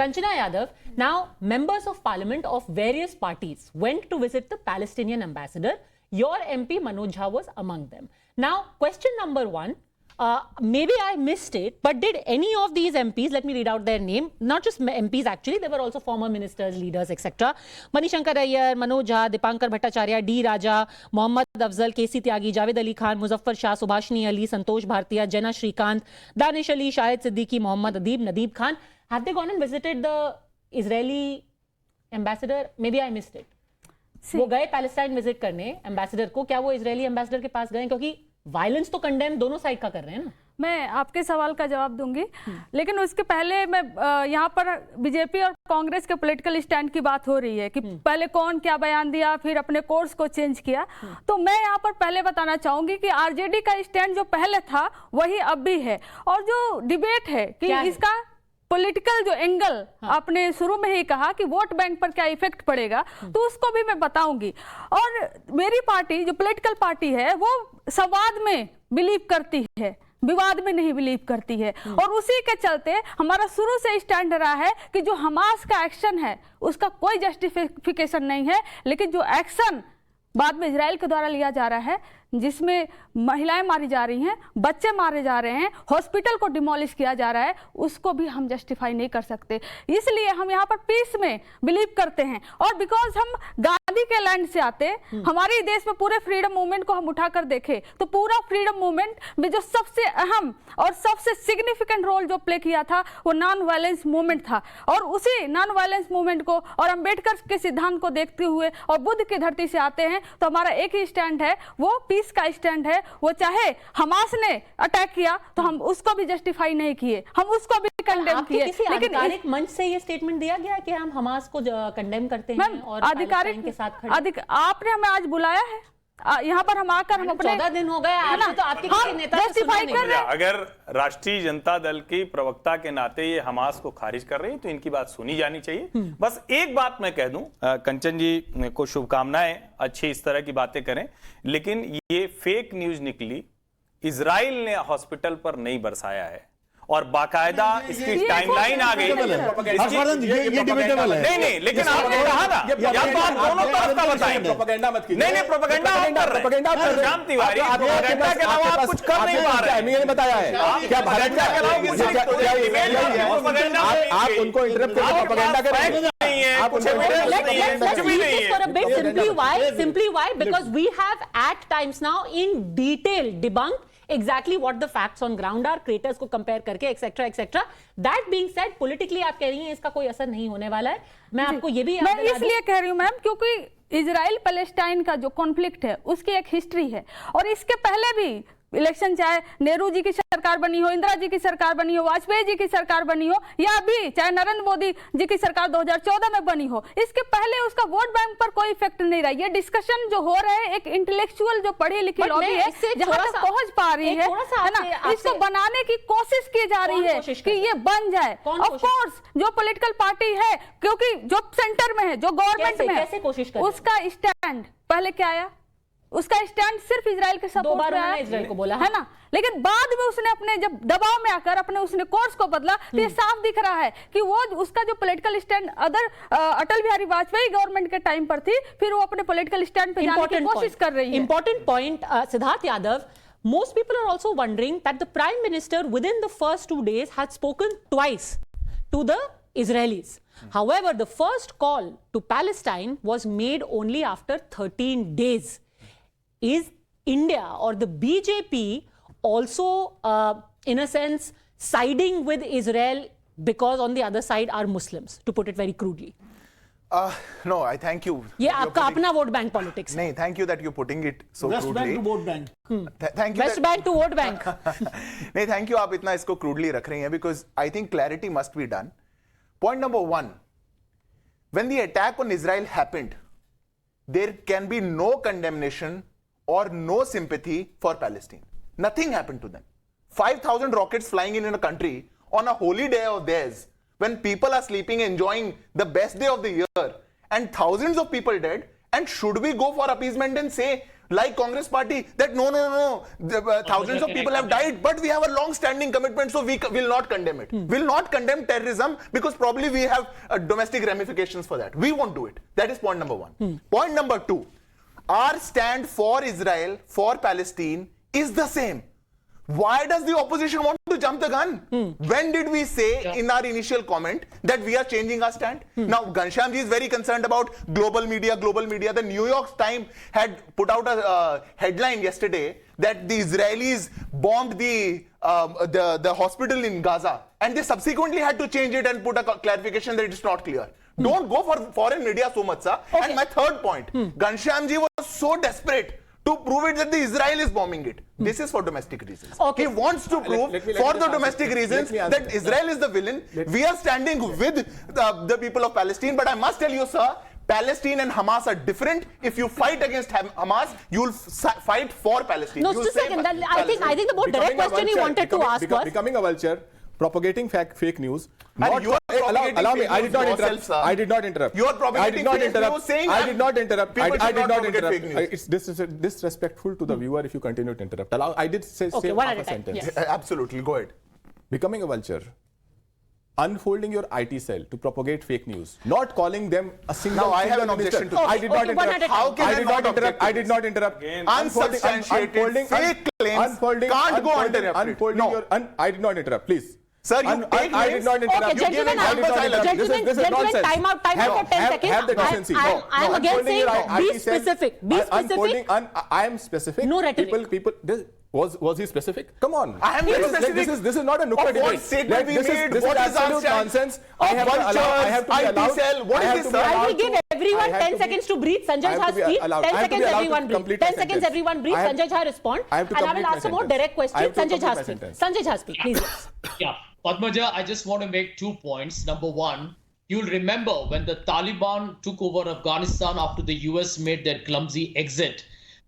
Kanchana Yadav, now members of parliament of various parties went to visit the Palestinian ambassador. Your MP Manoj Jha was among them. Now, question number one, maybe I missed it, but did any of these MPs, let me read out their name, not just MPs actually, they were also former ministers, leaders, etc. Manishankar Iyer, Manoj Jha, Dipankar Bhattacharya, D. Raja, Mohammad Afzal, KC Tyagi, Javed Ali Khan, Muzaffar Shah, Subhashini Ali, Santosh Bhartiya, Jana Shrikant, Danish Ali, Shahid Siddiqui, Mohammad Adib, Nadeeb Khan. Have they gone and visited the Israeli ambassador? Maybe I missed it. वो गए Palestine visit करने ambassador को, क्या वो Israeli ambassador के पास गए? क्योंकि violence तो कंडेम दोनों साइड का कर रहे हैं ना। मैं आपके सवाल का जवाब दूंगी, लेकिन उसके पहले मैं यहाँ पर बीजेपी और कांग्रेस के पॉलिटिकल स्टैंड की बात हो रही है कि पहले कौन क्या बयान दिया, फिर अपने कोर्स को चेंज किया। तो मैं यहाँ पर पहले बताना चाहूंगी कि आरजेडी का स्टैंड जो पहले था वही अब भी है, और जो डिबेट है कि इसका पॉलिटिकल जो एंगल आपने शुरू में ही कहा कि वोट बैंक पर क्या इफेक्ट पड़ेगा, तो उसको भी मैं बताऊंगी। और मेरी पार्टी जो पॉलिटिकल पार्टी है वो संवाद में बिलीव करती है, विवाद में नहीं बिलीव करती है, और उसी के चलते हमारा शुरू से स्टैंड रहा है कि जो हमास का एक्शन है उसका कोई जस्टिफिकेशन नहीं है, लेकिन जो एक्शन बाद में इजराइल के द्वारा लिया जा रहा है, जिसमें महिलाएं मारी जा रही हैं, बच्चे मारे जा रहे हैं, हॉस्पिटल को डिमोलिश किया जा रहा है, उसको भी हम जस्टिफाई नहीं कर सकते। इसलिए हम यहाँ पर पीस में बिलीव करते हैं, और बिकॉज हम गांधी के लैंड से आते, हमारे देश में पूरे फ्रीडम मूवमेंट को हम उठाकर देखें तो पूरा फ्रीडम मूवमेंट में जो सबसे अहम और सबसे सिग्निफिकेंट रोल जो प्ले किया था वो नॉन वायलेंस मूवमेंट था, और उसी नॉन वायलेंस मूवमेंट को और अम्बेडकर के सिद्धांत को देखते हुए और बुद्ध की धरती से आते हैं, तो हमारा एक ही स्टैंड है, वो पीस का स्टैंड है। वो चाहे हमास ने अटैक किया तो हम उसको भी जस्टिफाई नहीं किए, हम उसको भी कंडेम किए, लेकिन आधिकारिक मंच से ये स्टेटमेंट दिया गया कि हम हमास को कंडेम करते हैं और आधिकारिक के साथ खड़े। आपने हमें आज बुलाया है यहाँ पर, हम आकर हम अपने 14 दिन हो गए आपसे, तो आपके किसी नेता जस्टिफाई कर रहे हैं। अगर राष्ट्रीय जनता दल की प्रवक्ता के नाते ये हमास को खारिज कर रही है तो इनकी बात सुनी जानी चाहिए। बस एक बात मैं कह दूं, कंचन जी को शुभकामनाएं, अच्छी इस तरह की बातें करें, लेकिन ये फेक न्यूज निकली, इजराइल ने हॉस्पिटल पर नहीं बरसाया है और बाकायदा इसकी टाइमलाइन आ गई। ये डिबेटेबल है। नहीं, लेकिन आपने कहा था या तो आप दोनों तरफ का बताएं। प्रोपेगेंडा मत कीजिए। नहीं, प्रोपेगेंडा आप कर रहे हैं। श्याम तिवारी प्रोपेगेंडा के अलावा आप कुछ कर नहीं पा रहे हैं। मैंने बताया है क्या भारत के अलावा आप उनको इंटरप्ट करके प्रोपेगेंडा कर रहे हैं? Simply why? Because we have at times now in detail debunked exactly what the facts on ground are, craters को compare करके etc etc. That being said, politically आप कह रही हैं इसका कोई असर नहीं होने वाला है। मैं आपको ये भी मैं इसलिए कह रही हूँ मैम, क्योंकि इजराइल पैलेस्टाइन का जो कॉन्फ्लिक्ट है उसकी एक हिस्ट्री है, और इसके पहले भी इलेक्शन, चाहे नेहरू जी की सरकार बनी हो, इंदिरा जी की सरकार बनी हो, वाजपेयी जी की सरकार बनी हो, या अभी चाहे नरेंद्र मोदी जी की सरकार 2014 में बनी हो, इसके पहले उसका वोट बैंक पर कोई इफेक्ट नहीं रहा। ये डिस्कशन जो हो रहा है एक इंटेलेक्चुअल जो पढ़ी लिखी लॉबी है जहां तक पहुंच पा रही है ना, इसको बनाने की कोशिश की जा रही है कि ये बन जाए। ऑफ कोर्स जो पॉलिटिकल पार्टी है, क्योंकि जो सेंटर में है, जो गवर्नमेंट में है, उसका स्टैंड पहले क्या आया, उसका स्टैंड सिर्फ इजराइल के सपोर्ट में आया, इजराइल को बोला है ना, लेकिन बाद में उसने अपने जब दबाव में आकर अपने उसने कोर्स को बदला, तो ये साफ दिख रहा है कि वो उसका जो political stand Atal Bihari Vajpayee government के टाइम पर थी, फिर वो अपने पॉलिटिकल स्टैंड पे जाने की कोशिश कर रही है। Important point, Siddharth Yadav, most people are also wondering that the prime minister within the first 2 days had spoken twice to the Israelis. However, the first call to Palestine was made only after 13 days. Is India or the BJP also, in a sense, siding with Israel because on the other side are Muslims, to put it very crudely? No, I thank you. ये आपका अपना vote bank politics. नहीं, thank you that you're putting it so crudely. West Bank to vote bank. Thank you. West Bank to vote bank. नहीं, thank you आप इतना इसको crudely रख रही हैं, because I think clarity must be done. Point number one, when the attack on Israel happened, there can be no condemnation or no sympathy for Palestine. Nothing happened to them. 5,000 rockets flying in a country on a holy day of theirs, when people are sleeping, enjoying the best day of the year, and thousands of people dead. And should we go for appeasement and say like Congress party, that no, thousands of people have died, but we have a long-standing commitment, so we will not condemn it. We'll not condemn terrorism because probably we have domestic ramifications for that. We won't do it. That is point number one. Point number two, our stand for Israel, for Palestine is the same. Why does the opposition want to jump the gun? When did we say in our initial comment that we are changing our stand? Now, Ghanshyam ji is very concerned about global media. The New York Times had put out a headline yesterday that the Israelis bombed the hospital in Gaza, and they subsequently had to change it and put a clarification that it's not clear. Don't go for foreign media so much, sir. Okay. And my third point, Ghanshyam ji was so desperate to prove it that the Israel is bombing it. This is for domestic reasons. Okay. He wants to prove for the domestic reasons that Israel is the villain. We are standing with the people of Palestine, but I must tell you, sir, Palestine and Hamas are different. If you fight against Hamas, you will fight for Palestine. No, You'll just a second. save I think the more direct question he wanted to ask was... Becoming a vulture, propagating fake news. And you are propagating allow me. fake I did not news interrupt. yourself, sir. I did not interrupt. You are propagating fake news saying I did not interrupt. people I should did not not propagate interrupt. fake news. It's disrespectful to the viewer if you continue to interrupt. I did say Okay, one half at a a time. sentence. Yes. Absolutely. Go ahead. Becoming a vulture, unfolding your IT cell to propagate fake news, not calling them a single. Now, I have single an objection minister. to I did Okay, not one at interrupt. a time. How can I I did not not interrupt. object I to did not interrupt. Unsubstantiated fake claims can't go uninterrupted. No. I did not interrupt. Please. Sir, you take I did names. not interrupt. Okay, You gave gentlemen, examples, I love you. This is nonsense. time out for 10 seconds. Have the decency. I am again saying, be specific. Be specific. I am specific. No rhetoric. People. Was he specific? Come on. I am very specific. This is not a nuclear Of what debate. statement we This made, is what is our absolute stand? nonsense. Of I have to be IT allowed. cell, what is this, sir? I will give everyone 10 seconds to breathe. Sanjay Jha speak. 10 seconds everyone breathe. 10 seconds everyone breathe. Sanjay Jha respond. And I will ask a more direct question. Sanjay Jha speak. Sanjay Jha speak, please. Yeah, Padmaja, I just want to make 2 points. Number one, you'll remember when the Taliban took over Afghanistan after the US made their clumsy exit.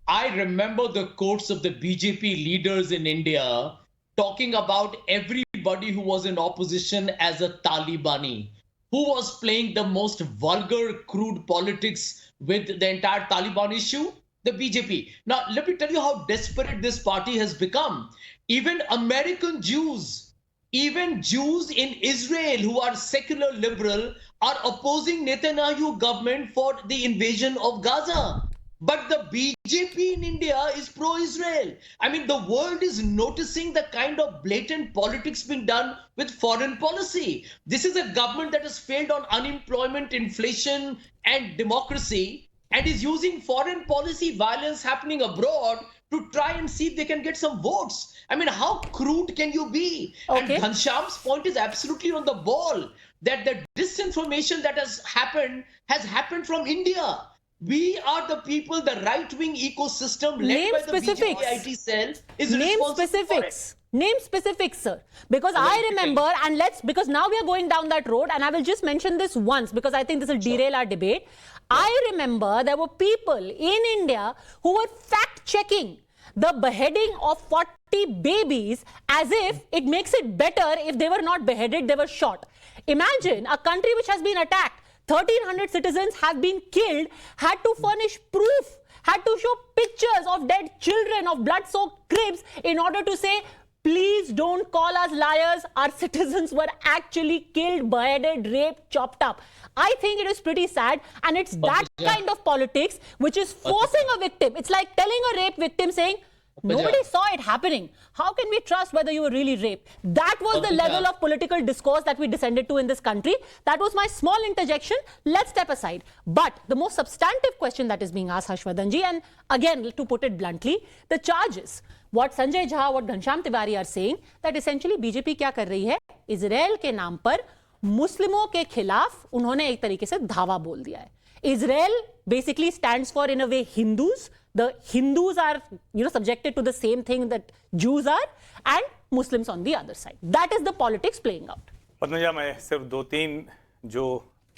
I remember the quotes of the BJP leaders in India talking about everybody who was in opposition as a Talibani, who was playing the most vulgar, crude politics with the entire Taliban issue? The BJP. Now, let me tell you how desperate this party has become. Even American Jews, even Jews in Israel who are secular liberal are opposing Netanyahu government for the invasion of Gaza. But the BJP in India is pro-Israel. I mean, the world is noticing the kind of blatant politics being done with foreign policy. This is a government that has failed on unemployment, inflation, and democracy, and is using foreign policy violence happening abroad to try and see if they can get some votes. I mean, how crude can you be? Okay. And Ghanshyam's point is absolutely on the ball, that the disinformation that has happened from India. We are the people, the right-wing ecosystem led Name by the specifics. BJP IT cell is Name responsible for specifics. Name specifics, sir. Because I remember, and because now we are going down that road, and I will just mention this once because I think this will derail our debate. I remember there were people in India who were fact-checking the beheading of 40 babies as if it makes it better if they were not beheaded, they were shot. Imagine a country which has been attacked. 1,300 citizens have been killed, had to furnish proof, had to show pictures of dead children, of blood-soaked cribs in order to say, please don't call us liars. Our citizens were actually killed, beheaded, raped, chopped up. I think it is pretty sad, and it's that kind of politics which is forcing a victim. It's like telling a rape victim saying, nobody saw it happening. How can we trust whether you were really raped? That was the level of political discourse that we descended to in this country. That was my small interjection. Let's step aside. But the most substantive question that is being asked, Harshvardhanji, and again, to put it bluntly, the charges. What Sanjay Jha, what Ghanshyam Tiwari are saying, that essentially BJP क्या कर रही है? Israel के नाम पर मुस्लिमों के खिलाफ उन्होंने एक तरीके से धावा बोल दिया है. Israel basically stands for, in a way, Hindus. The Hindus are, subjected to the same thing that Jews are, and Muslims on the other side. That is the politics playing out. Padmaja, मैं सिर्फ 2-3 जो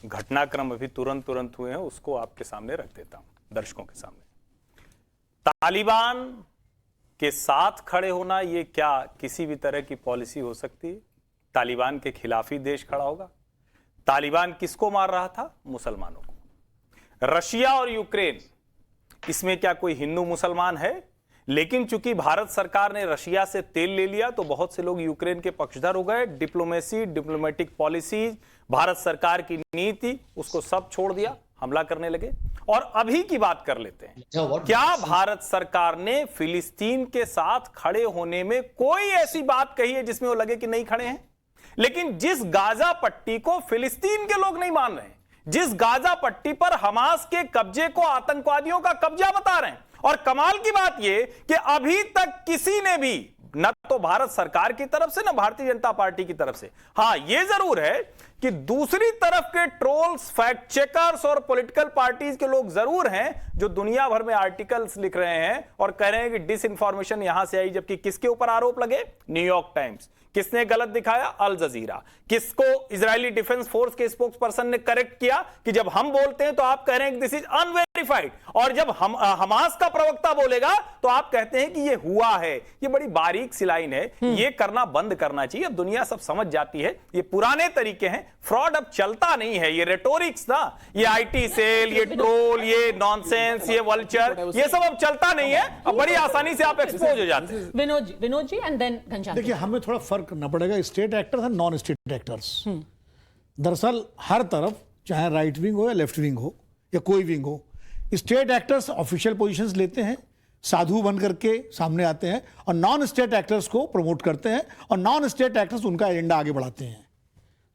घटनाक्रम अभी तुरंत हुए हैं उसको आपके सामने रख देता हूं, दर्शकों के सामने। तालिबान के साथ खड़े होना, ये क्या किसी भी तरह की पॉलिसी हो सकती है? तालिबान के खिलाफ ही देश खड़ा होगा? तालिबान किसको मार रहा था? मुसलमानों को। रशिया और यूक्रेन इसमें क्या कोई हिंदू मुसलमान है? लेकिन चूंकि भारत सरकार ने रशिया से तेल ले लिया तो बहुत से लोग यूक्रेन के पक्षधर हो गए। डिप्लोमेसी, डिप्लोमेटिक पॉलिसी, भारत सरकार की नीति, उसको सब छोड़ दिया, हमला करने लगे। और अभी की बात कर लेते हैं, क्या भारत सरकार ने फिलिस्तीन के साथ खड़े होने में कोई ऐसी बात कही है जिसमें वो लगे कि नहीं खड़े हैं? लेकिन जिस गाजा पट्टी को फिलिस्तीन के लोग नहीं मान रहे हैं, जिस गाजा पट्टी पर हमास के कब्जे को आतंकवादियों का कब्जा बता रहे हैं, और कमाल की बात यह कि अभी तक किसी ने भी, न तो भारत सरकार की तरफ से, न भारतीय जनता पार्टी की तरफ से, हां यह जरूर है कि दूसरी तरफ के ट्रोल्स, फैक्ट चेकर्स और पॉलिटिकल पार्टीज के लोग जरूर हैं जो दुनिया भर में आर्टिकल्स लिख रहे हैं और कह रहे हैं कि डिसइंफॉर्मेशन यहां से आई, जबकि किसके ऊपर आरोप लगे? New York times. किसने गलत दिखाया? अल जजीरा। किसको इजरायली डिफेंस फोर्स के स्पोक्स पर्सन ने करेक्ट किया कि जब हम बोलते हैं तो आप कह रहे हैं कि दिस इज अनवेरिफाइड, और जब हम हमास का प्रवक्ता बोलेगा तो आप कहते हैं कि ये हुआ है। ये बड़ी बारीक सी लाइन है, ये करना बंद करना चाहिए। अब दुनिया सब समझ जाती है ये पुराने तरीके हैं, फ्रॉड अब चलता नहीं है। ये रेटोरिक्स ना, ये आईटी सेल, ये ट्रोल, ये नॉनसेंस, ये वल्चर, ये सब अब चलता नहीं है। अब बड़ी आसानी से आप एक्सपोज हो जाते हैं। Vinod ji and then Ghanshyam. देखिए, हमें थोड़ा फर्क करना पड़ेगा स्टेट एक्टर्स और नॉन स्टेट एक्टर्स। दरअसल हर तरफ, चाहे राइट विंग हो या लेफ्ट विंग हो या कोई विंग हो, स्टेट एक्टर्स ऑफिशियल पोजीशंस लेते हैं, साधु बन करके सामने आते हैं और नॉन स्टेट एक्टर्स को प्रमोट करते हैं और नॉन स्टेट एक्टर्स उनका एजेंडा आगे बढ़ाते हैं।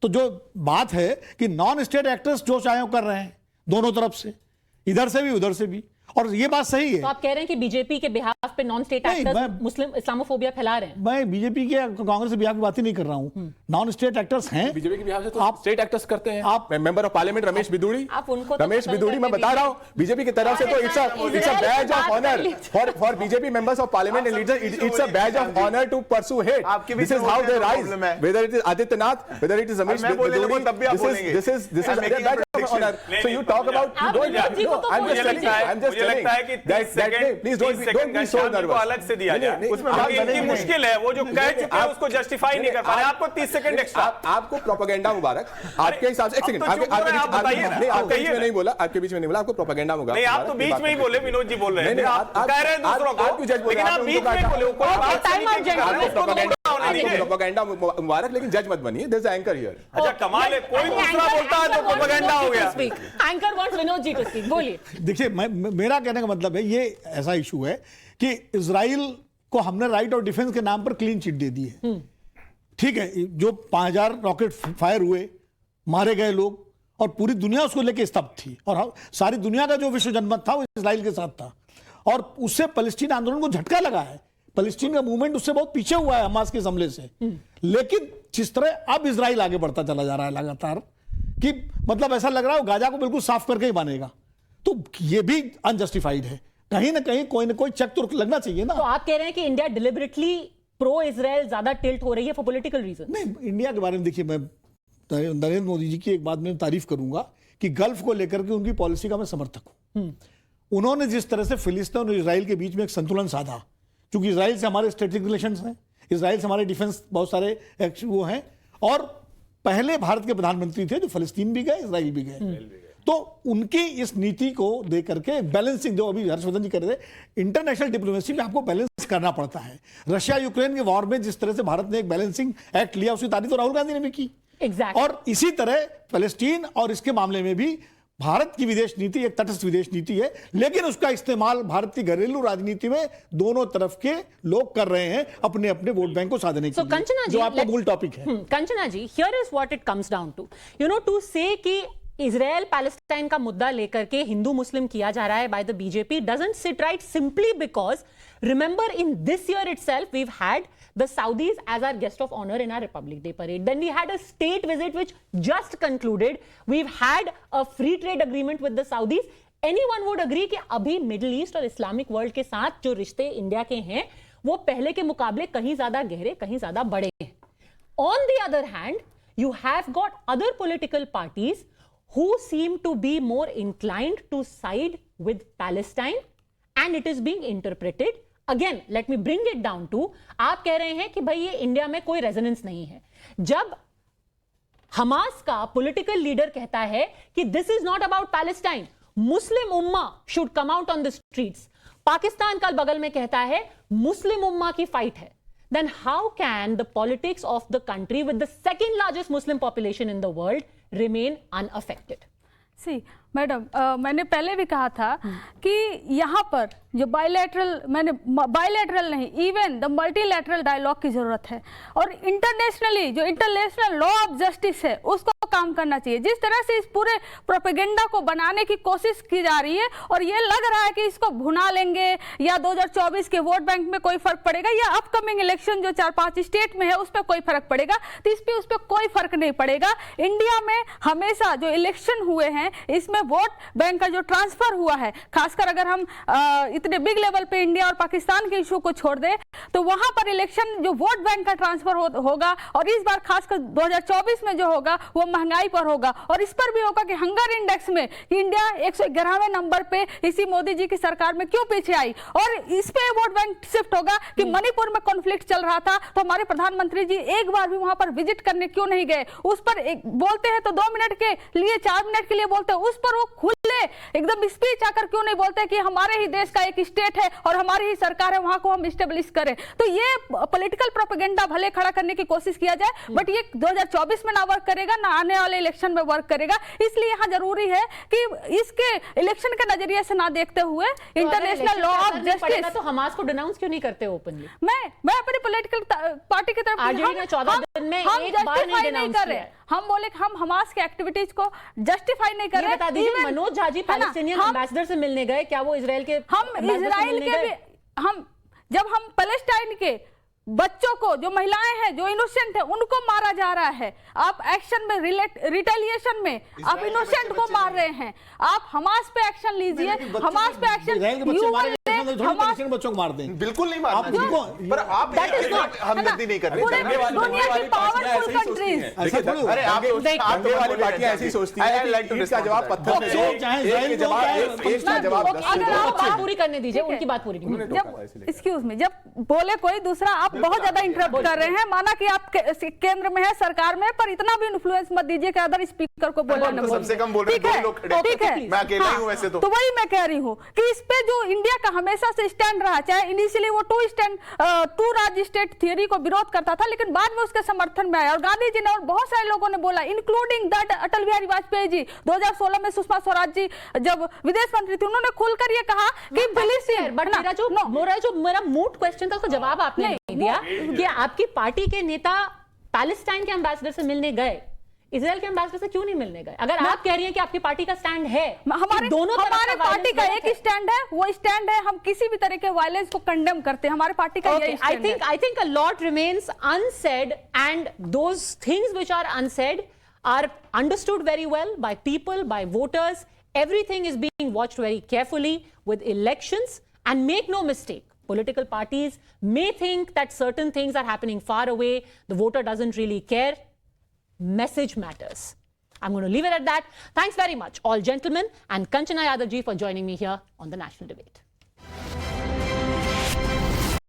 तो जो बात है कि नॉन स्टेट एक्टर्स जो चाहे वो कर रहे हैं, दोनों तरफ से, इधर से भी उधर से भी, और ये बात सही है। तो आप कह रहे हैं कि बीजेपी के बिहाफ पे नॉन स्टेट एक्टर्स मुस्लिम इस्लामोफोबिया फैला रहे हैं? मैं बीजेपी के कांग्रेस के बिहाफ की बात ही नहीं कर रहा हूं। नॉन स्टेट एक्टर्स हैं। बीजेपी के बिहाफ से तो आप स्टेट एक्टर्स करते हैं। आप member of parliament Ramesh Bidhuri, आप उनको तो रमेश बिदुड़ी, मैं बता रहा हूं बीजेपी की तरफ से तो it's a badge of honour for BJP members of parliament and leaders. It's a badge of honour to pursue hate. This is how they rise, whether it is Adityanath, whether it is Ramesh Bidhuri, this is a badge of honor. So you talk about, you don't, I'm just telling that please don't be so nervous. अलग से दिया जाए, उसमें इतनी मुश्किल है, वो जो कह चुके हैं उसको जस्टिफाई नहीं कर पा रहे। आपको 30 सेकंड एक्स्ट्रा। आपको प्रोपेगेंडा मुबारक, आपके हिसाब से। एक सेकंड, आपके बीच में नहीं बोला, आपके बीच में नहीं बोला, आपको प्रोपेगेंडा मुबारक। नहीं, आप तो बीच में ही बोले, विनोद जी बोल रहे हैं, आप कह रहे हैं दूसरों को, लेकिन आप बीच में बोले। प्रोपेगेंडा मुबारक, लेकिन जज मत बनिए। There is an anchor here. अच्छा, कमाल है, कोई दूसरा बोलता है तो प्रोपेगेंडा हो गया। Anchor wants Vinod ji to speak, बोलिए। देखिए, मेरा कहने का मतलब है, ये ऐसा इशू है कि इजराइल को हमने राइट ऑफ डिफेंस के नाम पर क्लीन चिट दे दी है। ठीक है, जो 5000 रॉकेट फायर हुए, मारे गए लोग, और पूरी दुनिया उसको लेके स्तब्ध थी, और सारी दुनिया का जो विश्व जनमत था वो इजराइल के साथ था, और उससे फलस्तीन आंदोलन को झटका लगा है। फलस्तीन का मूवमेंट उससे बहुत पीछे हुआ है हमास के हमले से। लेकिन जिस तरह अब इजराइल आगे बढ़ता चला जा रहा है लगातार, कि मतलब ऐसा लग रहा है गाजा को बिल्कुल साफ करके ही बनेगा, तो ये भी अनजस्टिफाइड है। कहीं ना कहीं कोई ना कोई चेक तो लगना चाहिए ना। तो आप कह रहे हैं कि इंडिया डिलिबरेटली प्रो इजराइल ज्यादा टिल्ट हो रही है फॉर पॉलिटिकल रीजन? नहीं, इंडिया के बारे में देखिए, मैं नरेंद्र मोदी जी की एक बात में तारीफ करूंगा कि गल्फ को लेकर के उनकी पॉलिसी का मैं समर्थक हूं। उन्होंने जिस तरह से फिलिस्तीन और इजराइल के बीच में एक संतुलन साधा, क्योंकि इजराइल से हमारे स्ट्रेटेजिक रिलेशंस हैं, इजराइल से हमारे डिफेंस बहुत सारे वो हैं, और पहले भारत के प्रधानमंत्री थे जो फलस्तीन भी गए, इजराइल भी गए। तो उनकी इस नीति को देख करके बैलेंसिंग, जो अभी हर्षवर्धन जी कर रहे थे, इंटरनेशनल डिप्लोमेसी में आपको बैलेंस करना पड़ता है। रशिया यूक्रेन के वॉर में जिस तरह से भारत ने एक बैलेंसिंग एक्ट लिया, उसकी तारीफ तो राहुल गांधी ने भी की। और इसी तरह फलस्तीन और इसके मामले में भी भारत की विदेश नीति एक तटस्थ विदेश नीति है, लेकिन उसका इस्तेमाल भारत की घरेलू राजनीति में दोनों तरफ के लोग कर रहे हैं अपने अपने वोट बैंक को साधने के लिए, जो आपका मूल टॉपिक है। Kanchana ji, here is what it comes down to, you know, to say कि इजराइल पैलेस्टाइन का मुद्दा लेकर के हिंदू मुस्लिम किया जा रहा है by the BJP doesn't sit right, simply because remember in this year itself we had the Saudis as our guest of honor in our Republic Day parade. Then we had a state visit which just concluded. We've had a free trade agreement with the Saudis. Anyone would agree कि अभी middle east और Islamic world के साथ जो रिश्ते India के हैं वो पहले के मुकाबले कहीं ज्यादा गहरे, कहीं ज्यादा बड़े हैं. On the other hand, you have got other political parties who seem to be more inclined to side with Palestine, and it is being interpreted. Again, let me bring it down to, आप कह रहे हैं कि भाई ये India में कोई resonance नहीं है. जब हमास का पॉलिटिकल लीडर कहता है कि this is not about Palestine, Muslim Ummah should come out on the streets. Pakistan कल बगल में कहता है मुस्लिम उम्मा की फाइट है. Then how can the politics of the country with the second largest Muslim population in the world remain unaffected? See madam, मैंने पहले भी कहा था कि यहाँ पर जो बायलैटरल नहीं, इवन द मल्टीलैटरल डायलॉग की जरूरत है, और इंटरनेशनली जो इंटरनेशनल लॉ ऑफ जस्टिस है उसको काम करना चाहिए. जिस तरह से इस पूरे प्रोपेगेंडा को बनाने की कोशिश की जा रही है और ये लग रहा है कि इसको भुना लेंगे या 2024 के वोट बैंक में कोई फर्क पड़ेगा या अपकमिंग इलेक्शन जो 4-5 स्टेट में है उस पर कोई फर्क पड़ेगा, तो इस पर कोई फर्क नहीं पड़ेगा. इंडिया में हमेशा जो इलेक्शन हुए हैं इसमें वोट बैंक का जो ट्रांसफर हुआ है, खासकर अगर हम इतने बिग लेवल पे इंडिया और पाकिस्तान के इशू को छोड़ दे तो वहां पर इलेक्शन जो वोट बैंक का ट्रांसफर होगा, और इस बार खासकर 2024 में जो होगा वो महंगाई पर होगा, और इस पर भी होगा कि हंगर इंडेक्स में इंडिया 111वें नंबर पे इसी मोदी जी की सरकार में क्यों पीछे आई, और इस पे वोट बैंक शिफ्ट होगा कि मणिपुर में कॉन्फ्लिक्ट चल रहा था तो हमारे प्रधानमंत्री जी एक बार भी वहां पर विजिट करने क्यों नहीं गए. उस पर बोलते हैं तो 2 मिनट के लिए 4 मिनट के लिए बोलते हैं, उस पर वो खुले एकदम स्पीच आकर क्यों नहीं बोलते कि हमारे ही देश का एक स्टेट है और हमारी ही सरकार है, वहां को हम स्टेब्लिश करें. तो ये पॉलिटिकल प्रोपेगेंडा भले खड़ा करने की कोशिश किया जाए, बट ये 2024 में ना वर्क करेगा ना आने वाले इलेक्शन में वर्क करेगा. इसलिए यहाँ जरूरी है कि इसके इलेक्शन के नजरिए से ना देखते हुए इंटरनेशनल लॉ ऑफ जस्टिस. तो हमास को डिनाउंस क्यों नहीं करते ओपनली? मैं अपनी पॉलिटिकल पार्टी की तरफ हम जस्टिफाई नहीं कर रहे. हम बोले कि हम हमास के एक्टिविटीज को जस्टिफाई नहीं कर रहे. बता दीजिए, मनोज झा जी पैलेस्टीनियन एम्बेसडर से मिलने गए, क्या वो इजराइल के जब हम पैलेस्टाइन के बच्चों को, जो महिलाएं हैं, जो इनोसेंट है, उनको मारा जा रहा है, आप एक्शन में रिटेलिएशन में आप इनोसेंट को मार रहे हैं. आप हमास पे एक्शन लीजिए, हमास पे एक्शन. बच्चों को मार दें, बिल्कुल नहीं मारना, पर आप हमदर्दी नहीं कर रहे. दुनिया की पावरफुल कंट्रीज, अरे आप वाली पार्टियां ऐसी सोचती हैं कि इसका जवाब पत्थर में जवाब. अगर आप बात पूरी करने दीजिए, उनकी बात पूरी नहीं. जब एक्सक्यूज मी, जब बोले कोई दूसरा, आप बहुत ज्यादा इंटरप्ट कर रहे हैं. माना कि आप केंद्र में है, सरकार में, पर इतना भी इन्फ्लुएंस मत दीजिए कि अदर स्पीकर को बोलने न बोले. सबसे कम बोल रहे हैं, 2 लोग खड़े हैं. ठीक है, मैं अकेला ही हूं वैसे तो वही मैं कह रही हूं कि इस पे जो इंडिया का हमेशा से स्टैंड रहा, चाहे इनिशियली वो 2 राज्य स्टेट थियरी को विरोध करता था, लेकिन बाद में उसके समर्थन में आया. और गांधी जी ने और बहुत सारे लोगों ने बोला, इंक्लूडिंग दैट अटल बिहारी वाजपेयी जी, 2016 में सुषमा स्वराज जी जब विदेश मंत्री थी, उन्होंने खुलकर ये कहा कि फिलिस्तीन. बट मेरा मूट क्वेश्चन था, उसका जवाब आपने नहीं दिया कि आपकी पार्टी के नेता पैलेस्टाइन के एम्बेसडर से मिलने गए, इजराइल के एम्बेसडर से क्यों नहीं मिलने गए? अगर आप कह रही हैं कि आपकी पार्टी का स्टैंड है, हमारे पार्टी का एक स्टैंड है, वो स्टैंड है हम किसी भी तरह के वायलेंस को कंडेम करते हैं. हमारे पार्टी का यही स्टैंड है. I think a lot remains unsaid, and those things which are unsaid are understood very well by people, by voters. Everything is being watched very carefully with elections, and make no mistake, political parties may think that certain things are happening far away, the voter doesn't really care. Message matters. I'm going to leave it at that. Thanks very much, all gentlemen, and Kanchana Yadav ji for joining me here on the National Debate.